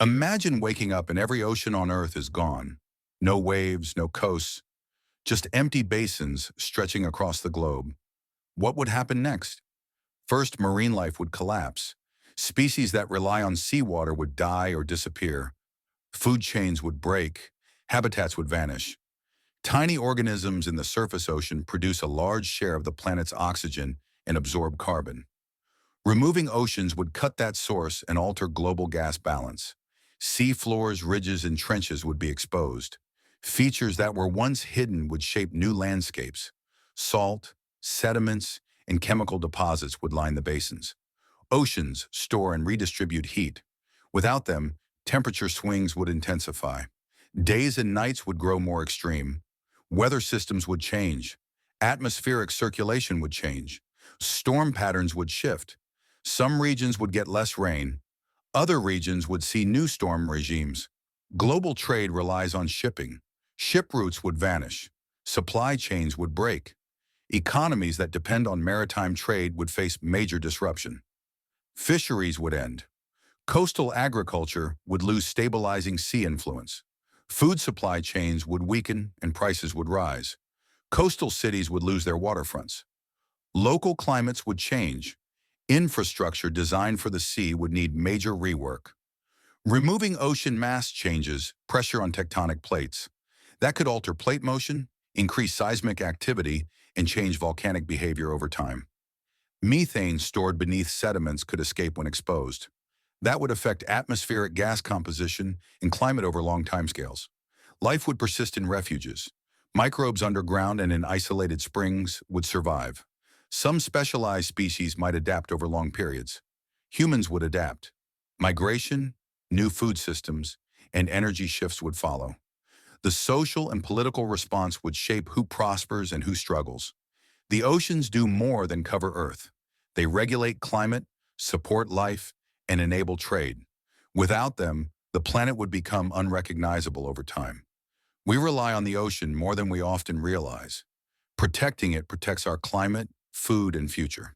Imagine waking up and every ocean on Earth is gone. No waves, no coasts, just empty basins stretching across the globe. What would happen next? First, marine life would collapse. Species that rely on seawater would die or disappear. Food chains would break. Habitats would vanish. Tiny organisms in the surface ocean produce a large share of the planet's oxygen and absorb carbon. Removing oceans would cut that source and alter global gas balance. Sea floors, ridges, and trenches would be exposed. Features that were once hidden would shape new landscapes. Salt, sediments, and chemical deposits would line the basins. Oceans store and redistribute heat. Without them, temperature swings would intensify. Days and nights would grow more extreme. Weather systems would change. Atmospheric circulation would change. Storm patterns would shift. Some regions would get less rain. Other regions would see new storm regimes. Global trade relies on shipping. Ship routes would vanish. Supply chains would break. Economies that depend on maritime trade would face major disruption. Fisheries would end. Coastal agriculture would lose stabilizing sea influence. Food supply chains would weaken and prices would rise. Coastal cities would lose their waterfronts. Local climates would change. Infrastructure designed for the sea would need major rework. Removing ocean mass changes pressure on tectonic plates. That could alter plate motion, increase seismic activity, and change volcanic behavior over time. Methane stored beneath sediments could escape when exposed. That would affect atmospheric gas composition and climate over long timescales. Life would persist in refuges. Microbes underground and in isolated springs would survive. Some specialized species might adapt over long periods. Humans would adapt. Migration, new food systems, and energy shifts would follow. The social and political response would shape who prospers and who struggles. The oceans do more than cover Earth. They regulate climate, support life, and enable trade. Without them, the planet would become unrecognizable over time. We rely on the ocean more than we often realize. Protecting it protects our climate, food, and future.